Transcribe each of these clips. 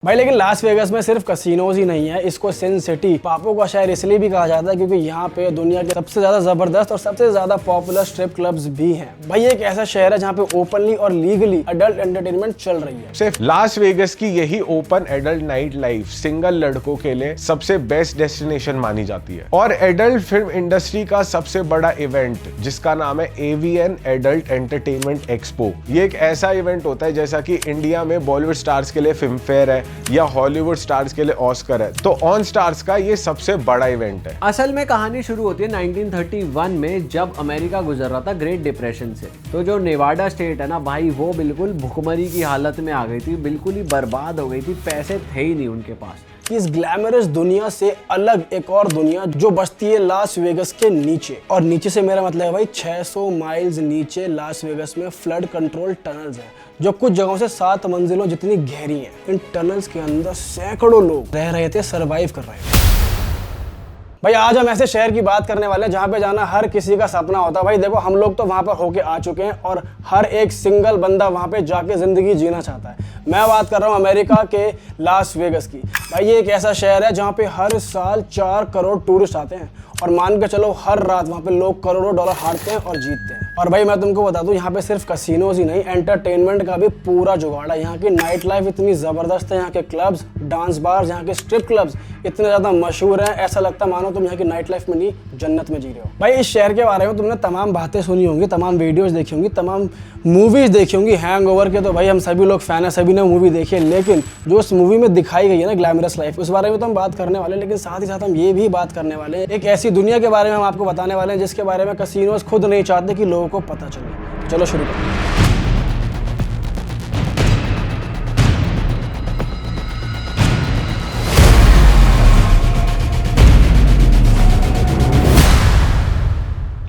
भाई लेकिन Las Vegas में सिर्फ कसिनोज ही नहीं है, इसको सिन सिटी पापों का शहर इसलिए भी कहा जाता है क्योंकि यहाँ पे दुनिया के सबसे ज्यादा जबरदस्त और सबसे ज्यादा पॉपुलर स्ट्रिप क्लब्स भी हैं। भाई एक ऐसा शहर है जहाँ पे ओपनली और लीगली अडल्ट एंटरटेनमेंट चल रही है। सिर्फ लास वेगास की यही open adult night life single लड़कों के लिए सबसे बेस्ट डेस्टिनेशन मानी जाती है और एडल्ट फिल्म इंडस्ट्री का सबसे बड़ा इवेंट जिसका नाम है एवीएन एडल्ट एंटरटेनमेंट एक्सपो। ये एक ऐसा इवेंट होता है जैसा कि इंडिया में बॉलीवुड स्टार्स के लिए फिल्म फेयर है या हॉलीवुड स्टार्स के लिए ऑस्कर है, तो ऑन स्टार्स का ये सबसे बड़ा इवेंट है। असल में कहानी शुरू होती है 1931 में जब अमेरिका गुजर रहा था ग्रेट डिप्रेशन से। तो जो नेवाडा स्टेट है ना भाई, वो बिल्कुल भुखमरी की हालत में आ गई थी, बिल्कुल ही बर्बाद हो गई थी, पैसे थे ही नहीं उनके पास। इस ग्लैमरस दुनिया से अलग एक और दुनिया जो बसती है लास वेगास के नीचे, और नीचे से मेरा मतलब है भाई 600 माइल्स नीचे लास वेगास में फ्लड कंट्रोल टनल्स हैं जो कुछ जगहों से 7 मंजिलों जितनी गहरी हैं। इन टनल्स के अंदर सैकड़ों लोग रह रहे थे, सरवाइव कर रहे थे। भाई आज हम ऐसे शहर की बात करने वाले हैं जहाँ पे जाना हर किसी का सपना होता है। भाई देखो हम लोग तो वहाँ पर होके आ चुके हैं और हर एक सिंगल बंदा वहाँ पे जाके जिंदगी जीना चाहता है। मैं बात कर रहा हूँ अमेरिका के लास वेगास की। भाई ये एक ऐसा शहर है जहाँ पे हर साल 4 करोड़ टूरिस्ट आते हैं और मान के चलो हर रात वहाँ पे लोग करोड़ों डॉलर हारते हैं और जीतते हैं। और भाई मैं तुमको बता दूं, यहाँ पे सिर्फ कसिनोज ही नहीं, एंटरटेनमेंट का भी पूरा जुगाड़ है। यहाँ की नाइट लाइफ इतनी ज़बरदस्त है, यहाँ के क्लब्स, डांस बार्स, यहाँ के स्ट्रिप क्लब्स इतने ज़्यादा मशहूर हैं, ऐसा लगता मानो तुम यहाँ की नाइट लाइफ में नहीं जन्नत में जी रहे हो। भाई इस शहर के बारे में तुमने तमाम बातें सुनी होंगी, तमाम वीडियोज़ देखी होंगी, तमाम मूवीज़ देखी होंगी। हैंगओवर के तो भाई हम सभी लोग फ़ैन हैं, सभी ने मूवी देखी है, लेकिन जो उस मूवी में दिखाई गई है ना ग्लैमरस लाइफ, उस बारे में तो हम बात करने वाले हैं। लेकिन साथ ही साथ हम ये भी बात करने वाले हैं एक ऐसी दुनिया के बारे में हम आपको बताने वाले हैं जिसके बारे में कसिनोज खुद नहीं चाहते कि लोगों को पता चले। चलो शुरू करते हैं।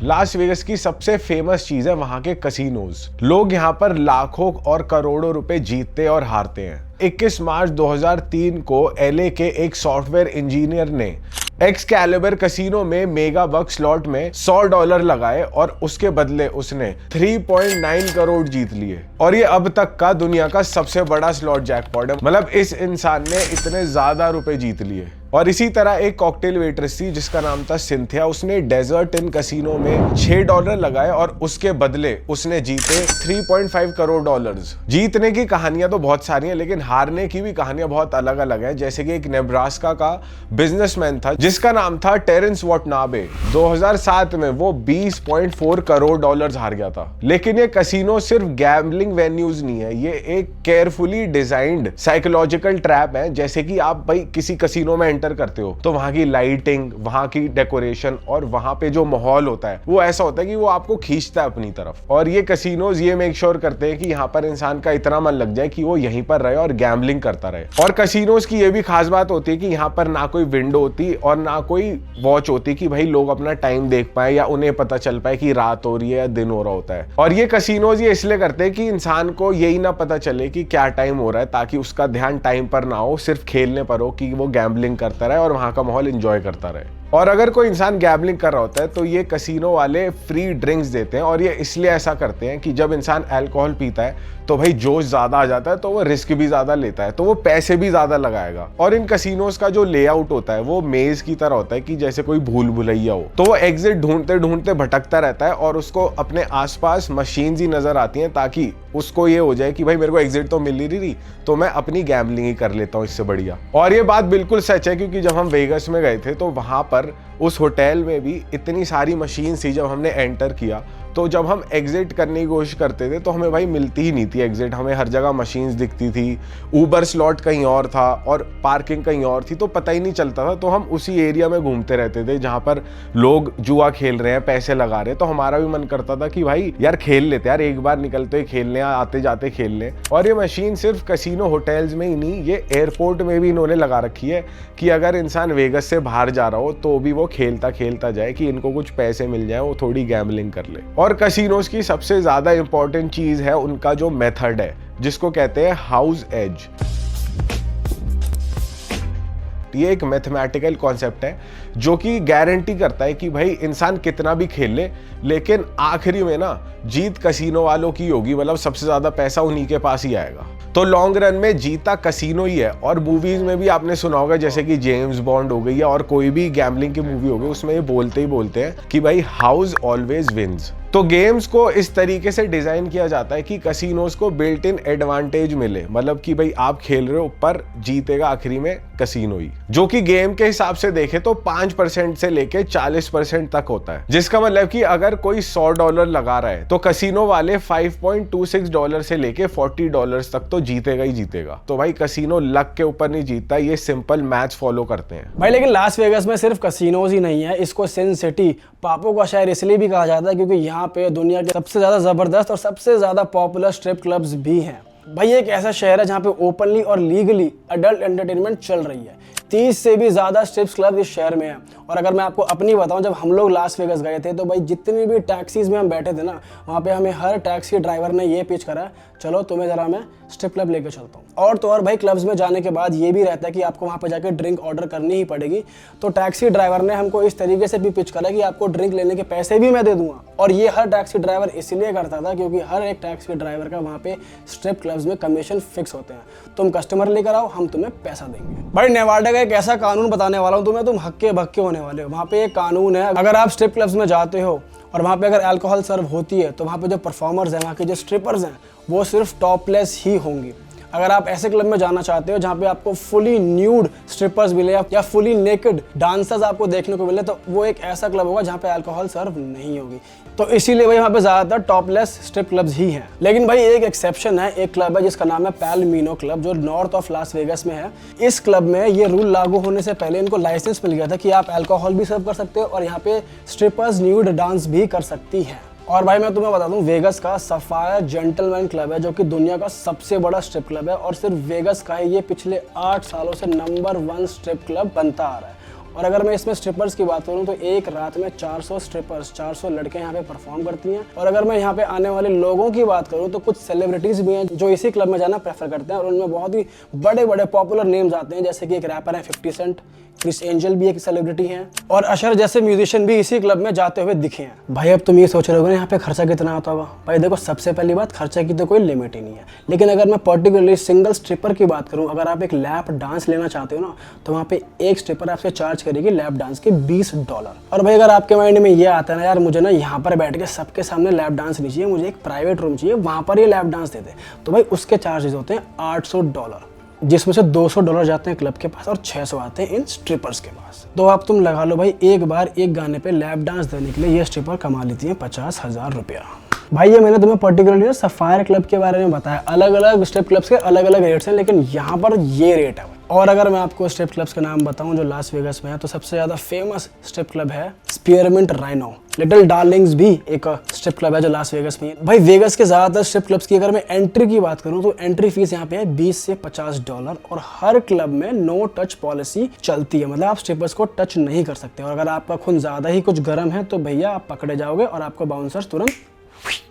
लास वेगास की सबसे फेमस चीज है वहां के कसिनोज। लोग यहाँ पर लाखों और करोड़ों रुपए जीतते और हारते हैं। 21 मार्च 2003 को एलए के एक सॉफ्टवेयर इंजीनियर ने एक्सकैलिबर कसिनो में मेगा बग स्लॉट में $100 लगाए और उसके बदले उसने 3.9 करोड़ जीत लिए और ये अब तक का दुनिया का सबसे बड़ा स्लॉट जैकपॉट है। मतलब इस इंसान ने इतने ज्यादा रुपए जीत लिए। और इसी तरह एक कॉकटेल वेट्रेस थी जिसका नाम था सिंथिया, उसने डेजर्ट इन कसिनो में $6 लगाए और उसके बदले उसने जीते 3.5 करोड़ डॉलर्स। जीतने की कहानियां तो बहुत सारी हैं, लेकिन हारने की भी कहानियां बहुत अलग अलग है। जैसे कि एक नेब्रास्का का बिजनेसमैन था जिसका नाम था टेरेंस वाटनाबे। 2007 में वो 20.4 करोड़ डॉलर्स हार गया था। लेकिन ये कसिनो सिर्फ गैम्बलिंग वेन्यूज नहीं है, ये एक केयरफुली डिजाइंड साइकोलॉजिकल ट्रैप है। जैसे कि आप भाई किसी कसिनो में करते हो तो वहां की लाइटिंग, वहां की डेकोरेशन और वहां पे जो माहौल होता है वो ऐसा होता है कि वो आपको खींचता है अपनी तरफ। और ये कसिनोज ये मेक श्योर करते हैं कि यहाँ पर इंसान का इतना मन लग जाए कि वो यहीं पर रहे और गैम्बलिंग करता रहे। और कसिनोज की ये भी खास बात होती है कि यहाँ पर ना कोई विंडो होती और ना कोई वॉच होती कि भाई लोग अपना टाइम देख पाए या उन्हें पता चल पाए कि रात हो रही है या दिन हो रहा होता है। और ये कसिनोज ये इसलिए करते हैं कि इंसान को यही ना पता चले कि क्या टाइम हो रहा है, ताकि उसका ध्यान टाइम पर ना हो, सिर्फ खेलने पर हो, कि वो गैम्बलिंग करता रहे और वहां का माहौल एंजॉय करता रहे। और अगर कोई इंसान गैम्बलिंग कर रहा होता है तो ये कसिनो वाले फ्री ड्रिंक्स देते हैं और ये इसलिए ऐसा करते हैं कि जब इंसान अल्कोहल पीता है तो भाई जोश ज्यादा आ जाता है, तो वो रिस्क भी ज्यादा लेता है, तो वो पैसे भी ज्यादा लगाएगा। और इन कसिनोज का जो लेआउट होता है वो मेज की तरह होता है कि जैसे कोई भूल भुलैया हो, तो वो एग्जिट ढूंढते ढूंढते भटकता रहता है और उसको अपने आसपास मशीन्स ही नजर आती हैं ताकि उसको ये हो जाए कि भाई मेरे को एग्जिट तो मिल ही रही, तो मैं अपनी गैम्बलिंग ही कर लेता हूँ इससे बढ़िया। और ये बात बिल्कुल सच है क्योंकि जब हम वेगास में गए थे तो वहां पर उस होटल में भी इतनी सारी मशीन थी। जब हमने एंटर किया तो जब हम एग्जिट करने की कोशिश करते थे तो हमें भाई मिलती ही नहीं थी एग्जिट, हमें हर जगह मशीन्स दिखती थी। ऊबर स्लॉट कहीं और था और पार्किंग कहीं और थी, तो पता ही नहीं चलता था। तो हम उसी एरिया में घूमते रहते थे जहां पर लोग जुआ खेल रहे हैं, पैसे लगा रहे हैं। तो हमारा भी मन करता था कि भाई यार खेल लेते यार, एक बार निकलते ही खेल लें, आते जाते खेल लें। और ये मशीन सिर्फ कसिनो होटल्स में ही नहीं, ये एयरपोर्ट में भी इन्होंने लगा रखी है कि अगर इंसान वेगास से बाहर जा रहा हो तो भी वो खेलता खेलता जाए कि इनको कुछ पैसे मिल जाए, वो थोड़ी गैम्बलिंग कर ले। और कसिनोज की सबसे ज्यादा इंपॉर्टेंट चीज है उनका जो मेथड है जिसको कहते हैं हाउस एज। ये एक मैथमेटिकल कॉन्सेप्ट है जो कि गारंटी करता है कि भाई इंसान कितना भी खेल ले, लेकिन आखिरी में ना जीत कसिनो वालों की होगी, मतलब सबसे ज्यादा पैसा उन्हीं के पास ही आएगा। तो लॉन्ग रन में जीता कसिनो ही है। और मूवीज में भी आपने सुना होगा, जैसे कि जेम्स बॉन्ड हो गई या और कोई भी गैम्बलिंग की मूवी हो गई, उसमें ये बोलते हैं कि भाई हाउस ऑलवेज विंस। तो गेम्स को इस तरीके से डिजाइन किया जाता है कि कसिनोज को बिल्ट इन एडवांटेज मिले, मतलब कि भाई आप खेल रहे हो, पर जीतेगा आखिरी में कसिनो ही, जो कि गेम के हिसाब से देखे तो 5% से लेके 40% तक होता है। जिसका मतलब कि अगर कोई $100 लगा रहा है तो कसिनो वाले $5.26 से लेके $40 तक तो जीतेगा ही जीतेगा। तो भाई कसिनो लक के ऊपर नहीं जीतता, ये सिंपल मैथ्स फॉलो करते हैं भाई। लेकिन लास वेगास में सिर्फ कसिनोज ही नहीं है, इसको सिन सिटी, पापों का शहर इसलिए भी कहा जाता है क्योंकि यहाँ पे दुनिया के सबसे ज्यादा जबरदस्त और सबसे ज्यादा पॉपुलर स्ट्रिप क्लब्स भी हैं। भाई एक ऐसा शहर है जहाँ पे ओपनली और लीगली अडल्ट एंटरटेनमेंट चल रही है। 30 से भी ज़्यादा स्ट्रिप्स क्लब इस शहर में है। और अगर मैं आपको अपनी बताऊं, जब हम लोग लास वेगस गए थे तो भाई जितनी भी टैक्सीज में हम बैठे थे ना, वहाँ पे हमें हर टैक्सी ड्राइवर ने ये पिच करा, चलो तुम्हें ज़रा मैं स्ट्रिप क्लब लेके चलता हूँ। और तो और भाई क्लब्स में जाने के बाद ये भी रहता है कि आपको वहाँ पे जाके ड्रिंक ऑर्डर करनी ही पड़ेगी। तो टैक्सी ड्राइवर ने हमको इस तरीके से भी पिच करा कि आपको ड्रिंक लेने के पैसे भी मैं दे दूंगा। और ये हर टैक्सी ड्राइवर इसलिए करता था क्योंकि हर एक टैक्सी ड्राइवर का वहाँ पे स्ट्रिप क्लब्स में कमीशन फिक्स होते हैं। तुम कस्टमर लेकर आओ, हम तुम्हें पैसा देंगे। भाई नेवाडा का एक ऐसा कानून बताने वाला हूँ तुम्हें, तुम हक्के भक्के होने वाले हो। वहाँ पे एक कानून है, अगर आप स्ट्रिप क्लब्स में जाते हो और वहाँ पे अगर अल्कोहल सर्व होती है तो वहाँ पे जो परफॉर्मर्स हैं, वहाँ के जो स्ट्रिपर्स हैं, वो सिर्फ टॉपलेस ही होंगी। अगर आप ऐसे क्लब में जाना चाहते हो जहाँ पे आपको फुली न्यूड स्ट्रिपर्स मिले या फुली नेकेड डांसर्स आपको देखने को मिले, तो वो एक ऐसा क्लब होगा जहाँ पे अल्कोहल सर्व नहीं होगी। तो इसीलिए भाई वहाँ पे ज़्यादातर टॉपलेस स्ट्रिप क्लब्स ही हैं। लेकिन भाई एक एक्सेप्शन है, एक क्लब है जिसका नाम है पैलमिनो क्लब, जो नॉर्थ ऑफ लास वेगस में है। इस क्लब में ये रूल लागू होने से पहले इनको लाइसेंस मिल गया था कि आप अल्कोहल भी सर्व कर सकते हो और यहाँ पे स्ट्रिपर्स न्यूड डांस भी कर सकती है। और भाई मैं तुम्हें बता दूं, वेगस का सफायर जेंटलमैन क्लब है जो कि दुनिया का सबसे बड़ा स्ट्रिप क्लब है। और सिर्फ वेगस का ही ये पिछले 8 सालों से नंबर 1 स्ट्रिप क्लब बनता आ रहा है। और अगर मैं इसमें स्ट्रिपर्स की बात करूं तो एक रात में 400 स्ट्रिपर्स, 400 लड़के यहाँ पे परफॉर्म करती हैं। और अगर मैं यहाँ पे आने वाले लोगों की बात करूं तो कुछ सेलिब्रिटीज भी हैं जो इसी क्लब में जाना प्रेफर करते हैं। और उनमें बहुत ही बड़े बड़े पॉपुलर नेम्स आते हैं, जैसे कि एक रैपर है 50 सेंट, क्रिस एंजल भी एक सेलिब्रिटी हैं, और अशर जैसे म्यूजिशियन भी इसी क्लब में जाते हुए दिखे हैं। भाई अब तुम ये सोच रहे हो ना यहाँ पे खर्चा कितना आता होगा। भाई देखो, सबसे पहली बात, खर्चा की तो कोई लिमिट ही नहीं है। लेकिन अगर मैं पर्टिकुलरली सिंगल स्ट्रिपर की बात करूँ, अगर आप एक लैप डांस लेना चाहते हो ना, तो वहाँ पे एक स्ट्रिपर आपसे चार्ज करेगी लैप डांस के $20। और भाई अगर आपके माइंड में ये आता है ना, यार मुझे ना यहाँ पर बैठ के सबके सामने लैप डांस नहीं चाहिए, मुझे एक प्राइवेट रूम चाहिए, वहाँ पर ये लैप डांस दे दे, तो भाई उसके चार्जेस होते हैं $800, जिसमें से $200 जाते हैं क्लब के पास और 600 आते हैं इन स्ट्रिपर्स के पास। तो अब तुम लगा लो भाई, एक बार एक गाने पे लैप डांस देने के लिए ये स्ट्रिपर कमा लेती हैं ₹50,000। भाई ये मैंने तुम्हें पर्टिकुलरली सफायर क्लब के बारे में बताया। अलग अलग स्ट्रिप क्लब्स के अलग अलग रेट्स हैं, लेकिन यहाँ पर ये रेट है। और अगर मैं आपको स्ट्रिप क्लब्स के नाम बताऊं जो लास वेगस में है, तो सबसे ज़्यादा फेमस स्ट्रिप क्लब है स्पीयरमिंट राइनो। लिटिल डार्लिंग्स भी एक स्ट्रिप क्लब है जो लास वेगस में है। भाई वेगस के ज़्यादातर स्ट्रिप क्लब्स की अगर मैं एंट्री की बात करूं तो एंट्री फीस यहाँ पे है $20 से $50। और हर क्लब में नो टच पॉलिसी चलती है, मतलब आप स्ट्रिपर्स को टच नहीं कर सकते। और अगर आपका खून ज़्यादा ही कुछ गर्म है तो भैया आप पकड़े जाओगे और आपको बाउंसर्स तुरंत।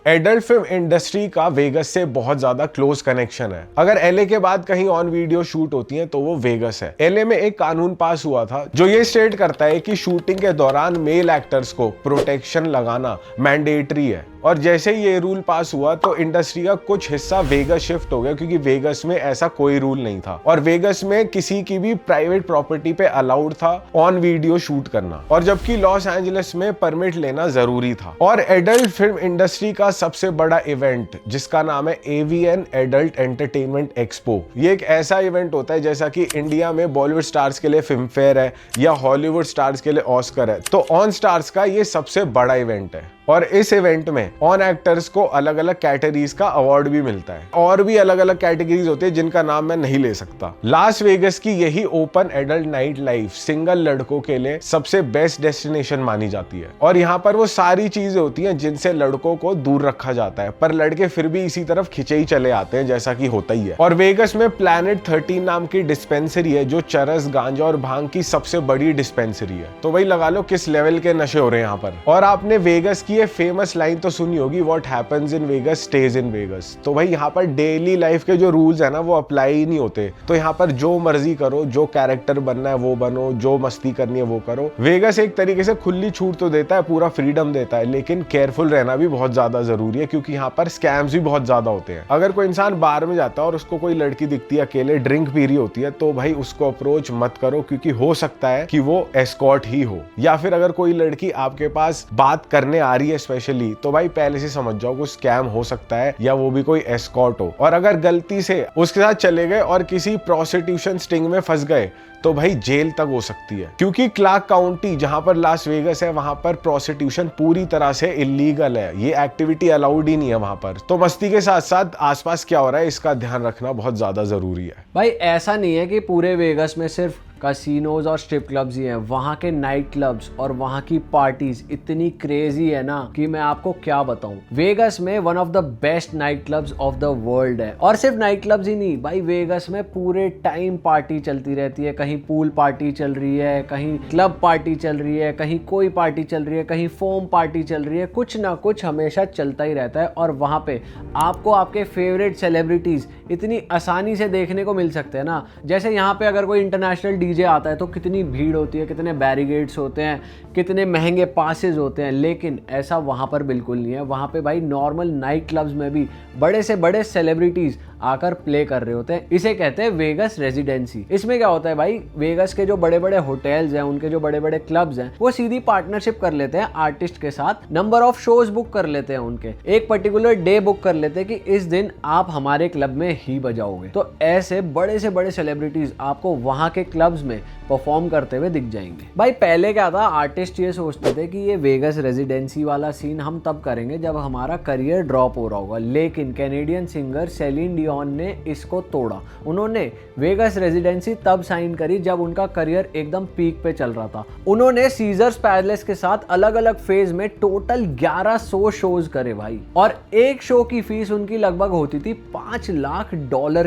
एडल्ट फिल्म इंडस्ट्री का वेगस से बहुत ज्यादा क्लोज कनेक्शन है। अगर एलए के बाद कहीं ऑन वीडियो शूट होती है तो वो वेगस है। एलए में एक कानून पास हुआ था जो ये स्टेट करता है कि शूटिंग के दौरान मेल एक्टर्स को प्रोटेक्शन लगाना मैंडेटरी है। और जैसे ही ये रूल पास हुआ तो इंडस्ट्री का कुछ हिस्सा वेगस शिफ्ट हो गया, क्योंकि वेगस में ऐसा कोई रूल नहीं था और वेगस में किसी की भी प्राइवेट प्रॉपर्टी पे अलाउड था ऑन वीडियो शूट करना, और जबकि लॉस एंजलिस में परमिट लेना जरूरी था। और एडल्ट फिल्म इंडस्ट्री का सबसे बड़ा इवेंट जिसका नाम है AVN एडल्ट एंटरटेनमेंट एक्सपो, ये एक ऐसा इवेंट होता है जैसा कि इंडिया में बॉलीवुड स्टार्स के लिए फिल्म फेयर है या हॉलीवुड स्टार्स के लिए ऑस्कर है, तो ऑन स्टार्स का ये सबसे बड़ा इवेंट है। और इस इवेंट में ऑन एक्टर्स को अलग अलग कैटेगरीज का अवार्ड भी मिलता है, और भी अलग अलग कैटेगरीज होती है जिनका नाम मैं नहीं ले सकता। लास वेगस की यही open adult night life single लड़कों के लिए सबसे बेस्ट डेस्टिनेशन मानी जाती है। और यहाँ पर वो सारी चीजें होती हैं जिनसे लड़कों को दूर रखा जाता है, पर लड़के फिर भी इसी तरफ खिंचे ही चले आते हैं, जैसा कि होता ही है। और वेगस में प्लैनेट 13 नाम की डिस्पेंसरी है जो चरस, गांजा और भांग की सबसे बड़ी डिस्पेंसरी है। तो वही लगा लो किस लेवल के नशे हो रहे हैं यहाँ पर। और आपने वेगस की ये फेमस लाइन तो सुनी होगी, what happens in Vegas stage in Vegas. तो भाई यहाँ पर डेली लाइफ के जो रूल्स है ना वो अप्लाई ही नहीं होते। तो यहाँ पर जो मर्जी करो, जो कैरेक्टर बनना है वो बनो, जो मस्ती करनी है वो करो। वेगस एक तरीके से खुली छूट तो देता है, पूरा फ्रीडम देता है, लेकिन केयरफुल रहना भी बहुत ज्यादा जरूरी है, क्योंकि यहाँ पर स्कैम्स भी बहुत ज्यादा होते हैं। अगर कोई इंसान बार में जाता है और उसको कोई लड़की दिखती है अकेले ड्रिंक पी रही होती है, तो भाई उसको अप्रोच मत करो, क्योंकि हो सकता है कि वो एस्कॉर्ट ही हो। या फिर अगर कोई लड़की आपके पास बात करने आ रही है स्पेशली, तो भाई पहले से समझ जाओ कुछ स्कैम हो सकता है या वो भी कोई एस्कॉर्ट हो। और अगर गलती से उसके साथ चले गए और किसी प्रोस्टिट्यूशन स्टिंग में फंस गए तो भाई जेल तक हो सकती है, क्योंकि क्लार्क काउंटी जहां पर लास वेगस है वहां पर प्रोस्टिट्यूशन पूरी तरह से इलीगल है। ये एक्टिविटी अलाउड ही नहीं है वहां पर। तो मस्ती के साथ साथ आसपास क्या हो रहा है इसका ध्यान रखना बहुत ज्यादा जरूरी है। भाई ऐसा नहीं है कि पूरे वेगस में सिर्फ कसिनोज और स्ट्रिप क्लब्स ही हैं। वहाँ के नाइट क्लब्स और वहाँ की पार्टीज इतनी क्रेजी है ना कि मैं आपको क्या बताऊं। वेगस में one of the best night clubs of the world है। और सिर्फ नाइट क्लब्स ही नहीं भाई, वेगस में पूरे टाइम पार्टी चलती रहती है। कहीं पूल पार्टी चल रही है, कहीं क्लब पार्टी चल रही है, कहीं कोई पार्टी चल रही है, कहीं फोम पार्टी चल रही है। कुछ ना कुछ हमेशा चलता ही रहता है। और वहाँ पे आपको आपके फेवरेट सेलिब्रिटीज इतनी आसानी से देखने को मिल सकते हैं ना। जैसे यहाँ पे अगर कोई इंटरनेशनल डीजे आता है तो कितनी भीड़ होती है, कितने बैरिकेड्स होते हैं, कितने महंगे पासेस होते हैं। लेकिन ऐसा वहाँ पर बिल्कुल नहीं है। वहाँ पे भाई नॉर्मल नाइट क्लब्स में भी बड़े से बड़े सेलिब्रिटीज आकर प्ले कर रहे होते हैं। इसे कहते हैं वेगस रेजिडेंसी। इसमें क्या होता है भाई, वेगस के जो बड़े बड़े होटल्स हैं, उनके जो बड़े बड़े क्लब्स हैं, वो सीधी पार्टनरशिप कर लेते हैं आर्टिस्ट के साथ। नंबर ऑफ शोज बुक कर लेते हैं, उनके एक पर्टिकुलर डे बुक कर लेते हैं कि इस दिन आप हमारे क्लब में ही बजाओगे। तो ऐसे बड़े से बड़े सेलिब्रिटीज आपको वहाँ के क्लब्स में परफॉर्म करते हुए दिख जाएंगे। भाई पहले क्या था, आर्टिस्ट ये सोचते थे कि ये वेगस रेजिडेंसी वाला सीन हम तब करेंगे जब हमारा करियर ड्रॉप हो रहा होगा। लेकिन कैनेडियन सिंगर सेलिन डियोन ने इसको तोड़ा। उन्होंने वेगस रेजिडेंसी तब साइन करी जब उनका करियर एकदम पीक पे चल रहा था। उन्होंने सीजर्स पैलेस के साथ अलग अलग फेज में टोटल 1100 शोज करे भाई। और एक शो की फीस उनकी लगभग होती थी $5 लाख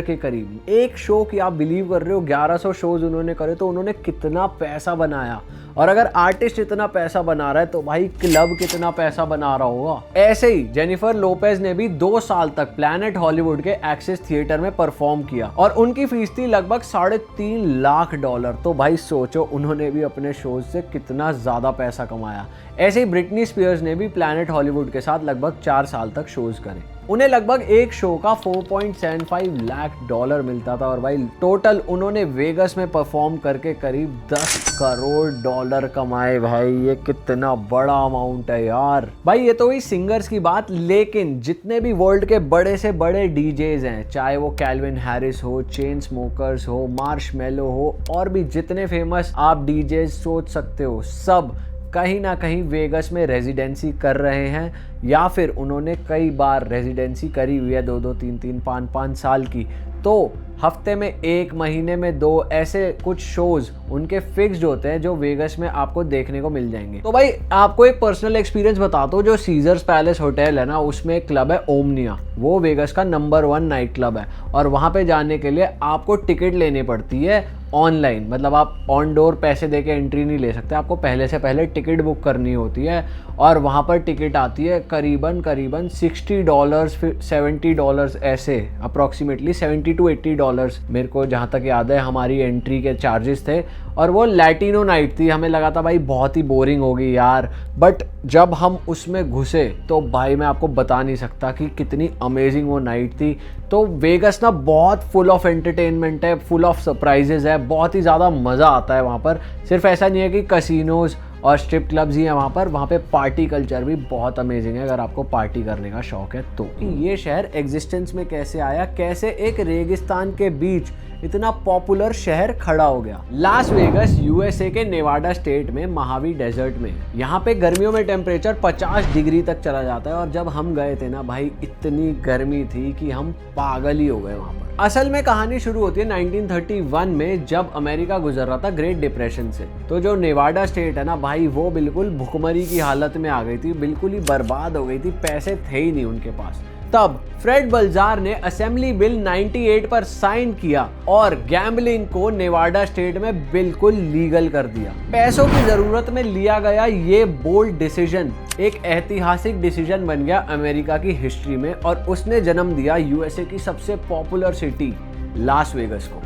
के करीब। एक शो की आप बिलीव कर रहे हो, 1100 शोज उन्होंने करे तो उन्होंने कितना पैसा बनाया। और अगर आर्टिस्ट इतना पैसा बना रहा है तो भाई क्लब कितना पैसा बना रहा होगा। ऐसे ही जेनिफर लोपेज ने भी 2 साल तक प्लैनेट हॉलीवुड के एक्सेस थिएटर में परफॉर्म किया और उनकी फीस थी लगभग $3.5 लाख। तो भाई सोचो उन्होंने भी अपने शोज से कितना ज्यादा पैसा कमाया। ऐसे ही ब्रिटनी स्पीयर्स ने भी प्लैनेट हॉलीवुड के साथ लगभग 4 साल तक शोज करे। उन्हें लगभग एक शो का $4.75 लाख मिलता था। और भाई टोटल उन्होंने वेगस में परफॉर्म करके करीब $10 करोड़ कमाए। भाई ये कितना बड़ा अमाउंट है यार। भाई ये तो हुई सिंगर्स की बात, लेकिन जितने भी वर्ल्ड के बड़े से बड़े डीजेज हैं, चाहे वो कैल्विन हैरिस हो, चेन स्मोकर्स हो, मार्शमेलो हो, और भी जितने फेमस आप डीजेज सोच सकते हो, सब कहीं ना कहीं वेगस में रेजिडेंसी कर रहे हैं या फिर उन्होंने कई बार रेजिडेंसी करी हुई है, 2-2, 3-3, 5-5 साल की। तो हफ्ते में 1, महीने में 2 ऐसे कुछ शोज उनके फिक्स्ड होते हैं जो वेगस में आपको देखने को मिल जाएंगे। तो भाई आपको एक पर्सनल एक्सपीरियंस बताता हूँ। जो सीजर्स पैलेस होटल है ना, उसमें एक क्लब है ओमनिया। वो वेगस का नंबर 1 नाइट क्लब है। और वहाँ पे जाने के लिए आपको टिकट लेनी पड़ती है ऑनलाइन। मतलब आप ऑन डोर पैसे दे के एंट्री नहीं ले सकते, आपको पहले से पहले टिकट बुक करनी होती है। और वहाँ पर टिकट आती है करीबन $60 फिर $70 ऐसे, अप्रॉक्सीमेटली $70 to $80 मेरे को जहाँ तक याद है हमारी एंट्री के चार्जेस थे। और वो लैटिनो नाइट थी। हमें लगा था भाई बहुत ही बोरिंग होगी यार, बट जब हम उसमें घुसे तो भाई मैं आपको बता नहीं सकता कि कितनी अमेजिंग वो नाइट थी। तो वेगस ना बहुत फुल ऑफ एंटरटेनमेंट है, फुल ऑफ सरप्राइजेज है, बहुत ही ज़्यादा मज़ा आता है वहाँ पर। सिर्फ ऐसा नहीं है कि कसिनोज और स्ट्रिप क्लब्स ही हैं वहाँ पे पार्टी कल्चर भी बहुत अमेजिंग है अगर आपको पार्टी करने का शौक है तो। ये शहर एग्जिस्टेंस में कैसे आया, कैसे एक रेगिस्तान के बीच इतना पॉपुलर शहर खड़ा हो गया। लास वेगस यूएसए के नेवाडा स्टेट में महावी डेजर्ट में। यहाँ पे गर्मियों में टेम्परेचर 50 डिग्री तक चला जाता है। और जब हम गए थे ना भाई, इतनी गर्मी थी कि हम पागल ही हो गए वहाँ पर। असल में कहानी शुरू होती है 1931 में, जब अमेरिका गुजर रहा था ग्रेट डिप्रेशन से। तो जो नेवाडा स्टेट है ना भाई, वो बिल्कुल भुखमरी की हालत में आ गई थी, बिल्कुल ही बर्बाद हो गई थी, पैसे थे ही नहीं उनके पास। तब फ्रेड बल्जार ने असेंबली बिल 98 पर साइन किया और गैम्बलिंग को नेवाडा स्टेट में बिल्कुल लीगल कर दिया। पैसों की जरूरत में लिया गया ये बोल्ड डिसीजन एक ऐतिहासिक डिसीजन बन गया अमेरिका की हिस्ट्री में और उसने जन्म दिया यूएसए की सबसे पॉपुलर सिटी लास वेगस को।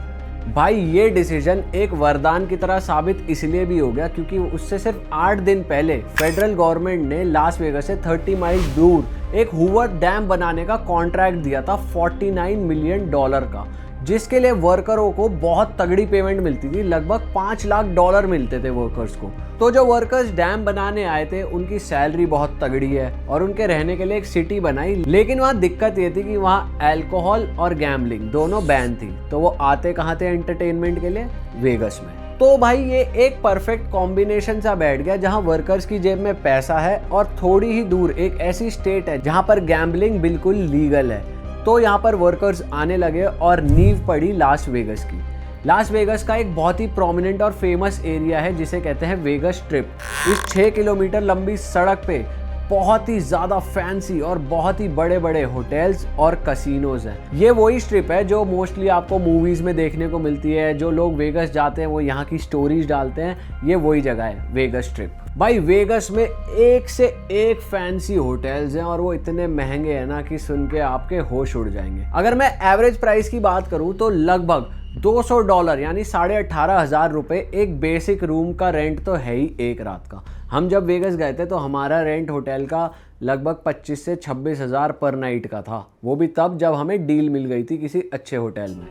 भाई ये डिसीजन एक वरदान की तरह साबित इसलिए भी हो गया क्योंकि उससे सिर्फ 8 दिन पहले फेडरल गवर्नमेंट ने लास वेगस से 30 माइल दूर एक हूवर डैम बनाने का कॉन्ट्रैक्ट दिया था $49 मिलियन का, जिसके लिए वर्करों को बहुत तगड़ी पेमेंट मिलती थी। लगभग $5 लाख मिलते थे वर्कर्स को। तो जो वर्कर्स डैम बनाने आए थे उनकी सैलरी बहुत तगड़ी है और उनके रहने के लिए एक सिटी बनाई, लेकिन वहाँ दिक्कत ये थी कि वहाँ अल्कोहल और गैम्बलिंग दोनों बैन थी। तो वो आते कहाँ थे एंटरटेनमेंट के लिए? वेगस में। तो भाई ये एक परफेक्ट कॉम्बिनेशन सा बैठ गया जहां वर्कर्स की जेब में पैसा है और थोड़ी ही दूर एक ऐसी स्टेट है जहां पर गैम्बलिंग बिल्कुल लीगल है। तो यहाँ पर वर्कर्स आने लगे और नींव पड़ी लास वेगस की। लास वेगस का एक बहुत ही प्रोमिनेंट और फेमस एरिया है जिसे कहते हैं वेगस स्ट्रिप। इस 6 किलोमीटर लंबी सड़क पे बहुत ही ज़्यादा फैंसी और बहुत ही बड़े बड़े होटल्स और कसिनोज हैं। ये वही स्ट्रिप है जो मोस्टली आपको मूवीज़ में देखने को मिलती है। जो लोग वेगस जाते हैं वो यहाँ की स्टोरीज डालते हैं। ये वही जगह है वेगस स्ट्रिप। भाई वेगस में एक से एक फैंसी होटल्स हैं और वो इतने महंगे हैं ना कि सुन के आपके होश उड़ जाएंगे। अगर मैं एवरेज प्राइस की बात करूँ तो लगभग $200 यानी 18,500 रुपये एक बेसिक रूम का रेंट तो है ही एक रात का। हम जब वेगस गए थे तो हमारा रेंट होटल का लगभग 25 से 26 हज़ार पर नाइट का था। वो भी तब जब हमें डील मिल गई थी किसी अच्छे होटल में।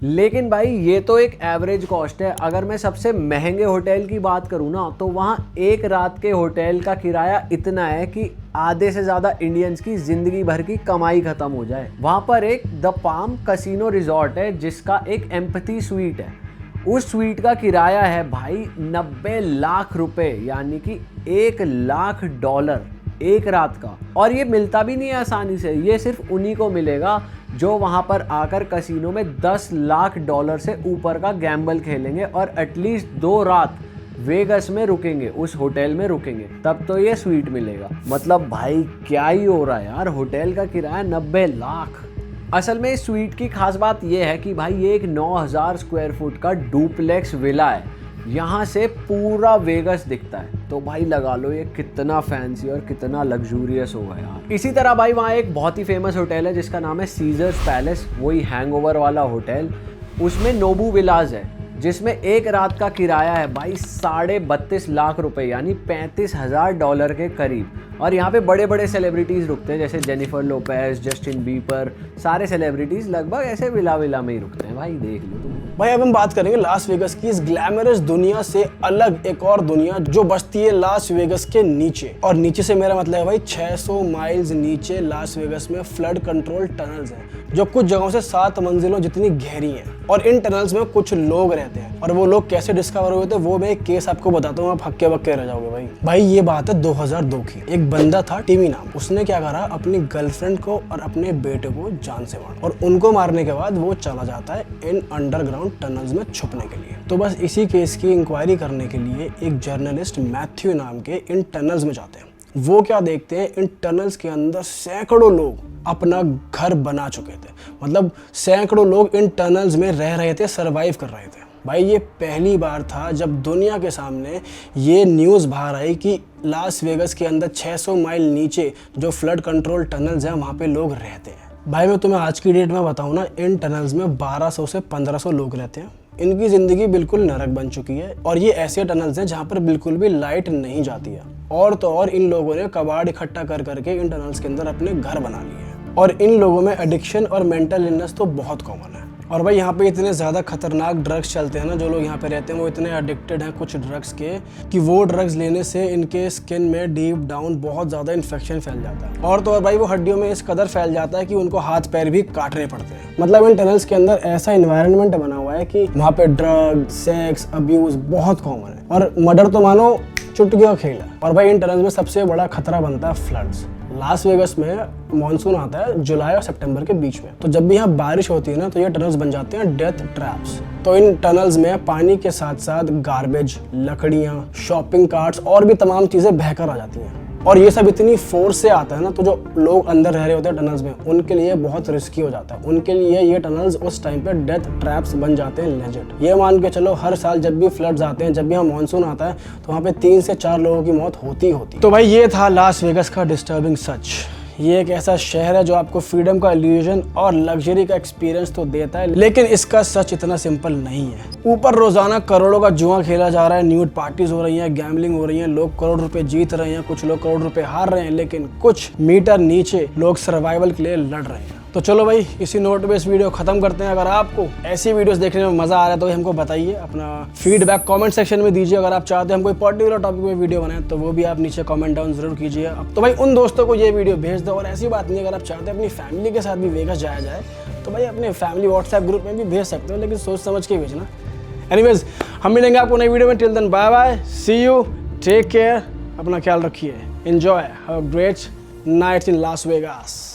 लेकिन भाई ये तो एक एवरेज कॉस्ट है। अगर मैं सबसे महंगे होटल की बात करूँ ना तो वहाँ एक रात के होटल का किराया इतना है कि आधे से ज़्यादा इंडियंस की ज़िंदगी भर की कमाई ख़त्म हो जाए। वहाँ पर एक द पाम कसिनो रिजॉर्ट है जिसका एक एम्पैथी स्वीट है। उस स्वीट का किराया है भाई 90 लाख रुपए यानी कि $1 लाख एक रात का। और ये मिलता भी नहीं है आसानी से। ये सिर्फ उन्हीं को मिलेगा जो वहाँ पर आकर कसिनो में $10 लाख से ऊपर का गैम्बल खेलेंगे और एटलीस्ट 2 रात वेगस में रुकेंगे, उस होटल में रुकेंगे, तब तो ये स्वीट मिलेगा। मतलब भाई क्या ही हो रहा है यार, होटल का किराया 90 लाख। असल में इस स्वीट की खास बात यह है कि भाई ये एक 9,000 स्क्वायर फुट का डुप्लेक्स विला है। यहाँ से पूरा वेगस दिखता है। तो भाई लगा लो ये कितना फैंसी और कितना लग्जूरियस होगा यार। इसी तरह भाई वहाँ एक बहुत ही फेमस होटल है जिसका नाम है सीजर्स पैलेस, वही हैंगओवर वाला होटल। उसमें नोबू विलाज है जिसमें एक रात का किराया है भाई 32.5 लाख रुपए यानी $35,000 के करीब। और यहाँ पे बड़े बड़े सेलिब्रिटीज़ रुकते हैं जैसे जेनिफर लोपेज, जस्टिन बीबर, सारे सेलिब्रिटीज़ लगभग ऐसे विला में ही रुकते हैं। भाई देख लो तुम। भाई अब हम बात करेंगे लास वेगस की इस ग्लैमरस दुनिया से अलग एक और दुनिया जो बसती है लास वेगस के नीचे। और नीचे से मेरा मतलब है भाई 600 माइल्स नीचे लास वेगस में फ्लड कंट्रोल टनल्स हैं जो कुछ जगहों से 7 मंजिलों जितनी गहरी हैं। और इन टनल्स में कुछ लोग रहते हैं और वो लोग कैसे डिस्कवर हुए थे वो मैं एक केस आपको बताता हूँ, आप हक्के बक्के रह जाओगे। भाई ये बात है 2002 की। एक बंदा था टिमी नाम, उसने क्या करा अपनी गर्लफ्रेंड को और अपने बेटे को जान से मारा और उनको मारने के बाद वो चला जाता है इन अंडरग्राउंड टनल्स में छुपने के लिए। तो बस इसी केस की इंक्वायरी करने के लिए एक जर्नलिस्ट मैथ्यू नाम के इन टनल्स में जाते हैं। वो क्या देखते हैं, इन टनल्स के अंदर सैकड़ों लोग अपना घर बना चुके थे। मतलब सैकड़ों लोग इन टनल्स में रह रहे थे, सरवाइव कर रहे थे। भाई ये पहली बार था जब दुनिया के सामने ये न्यूज़ बाहर आई कि लास वेगस के अंदर 600 माइल नीचे जो फ्लड कंट्रोल टनल्स हैं वहाँ पे लोग रहते हैं। भाई मैं तुम्हें आज की डेट में बताऊँ ना, इन टनल्स में 1200 से 1500 लोग रहते हैं। इनकी ज़िंदगी बिल्कुल नरक बन चुकी है और ये ऐसे टनल्स हैं जहाँ पर बिल्कुल भी लाइट नहीं जाती है। और तो और इन लोगों ने कबाड़ इकट्ठा कर करके इन टनल्स के अंदर अपने घर बना लिए हैं। और इन लोगों में एडिक्शन और मेंटल इलनेस तो बहुत कॉमन है। और भाई यहाँ पे इतने ज़्यादा खतरनाक ड्रग्स चलते हैं ना, जो लोग यहाँ पे रहते हैं वो इतने एडिक्टेड हैं कुछ ड्रग्स के कि वो ड्रग्स लेने से इनके स्किन में डीप डाउन बहुत ज़्यादा इन्फेक्शन फैल जाता है। और तो और भाई वो हड्डियों में इस कदर फैल जाता है कि उनको हाथ पैर भी काटने पड़ते हैं। मतलब इन टनल्स के अंदर ऐसा इन्वायरमेंट बना हुआ है कि वहाँ पे ड्रग, सेक्स, अब्यूज़ बहुत कॉमन है और मर्डर तो मानो चुटकी का खेल है। और भाई इन टनल्स में सबसे बड़ा खतरा बनता है फ्लड्स। लास वेगस में मॉनसून आता है जुलाई और सितंबर के बीच में, तो जब भी यहाँ बारिश होती है ना तो ये टनल्स बन जाते हैं डेथ ट्रैप्स। तो इन टनल्स में पानी के साथ साथ गार्बेज, लकड़ियाँ, शॉपिंग कार्ट्स और भी तमाम चीज़ें बहकर आ जाती हैं। और ये सब इतनी फोर्स से आता है ना, तो जो लोग अंदर रह रहे होते हैं टनल्स में, उनके लिए बहुत रिस्की हो जाता है। उनके लिए ये टनल्स उस टाइम पे डेथ ट्रैप्स बन जाते हैं लेजेंड। ये मान के चलो हर साल जब भी फ्लड्स आते हैं, जब भी यहाँ मानसून आता है, तो वहाँ पे 3 से 4 लोगों की मौत होती होती। तो भाई ये था लास वेगस का डिस्टर्बिंग सच। ये एक ऐसा शहर है जो आपको फ्रीडम का इल्यूजन और लग्जरी का एक्सपीरियंस तो देता है, लेकिन इसका सच इतना सिंपल नहीं है। ऊपर रोजाना करोड़ों का जुआ खेला जा रहा है, न्यूड पार्टीज हो रही हैं, गैम्बलिंग हो रही है, लोग करोड़ रुपए जीत रहे हैं, कुछ लोग करोड़ रुपए हार रहे हैं, लेकिन कुछ मीटर नीचे लोग सर्वाइवल के लिए लड़ रहे हैं। तो चलो भाई, इसी नोट पे इस वीडियो खत्म करते हैं। अगर आपको ऐसी वीडियोस देखने में मजा आ रहा है तो हमको बताइए, अपना फीडबैक कमेंट सेक्शन में दीजिए। अगर आप चाहते हैं हम कोई पर्टिकुलर टॉपिक में वीडियो बनाएं तो वो भी आप नीचे कमेंट डाउन जरूर कीजिए। अब तो भाई उन दोस्तों को ये वीडियो भेज दो। और ऐसी बात नहीं, अगर आप चाहते हैं अपनी फैमिली के साथ भी वेगास जाया जाए तो भाई अपने फैमिली व्हाट्सएप ग्रुप में भी भेज सकते हो, लेकिन सोच समझ के भेजना। एनीवेज, हम मिलेंगे आपको नई वीडियो में। Till then bye bye, see you, take care, अपना ख्याल रखिए, enjoy, have a great night in Las Vegas.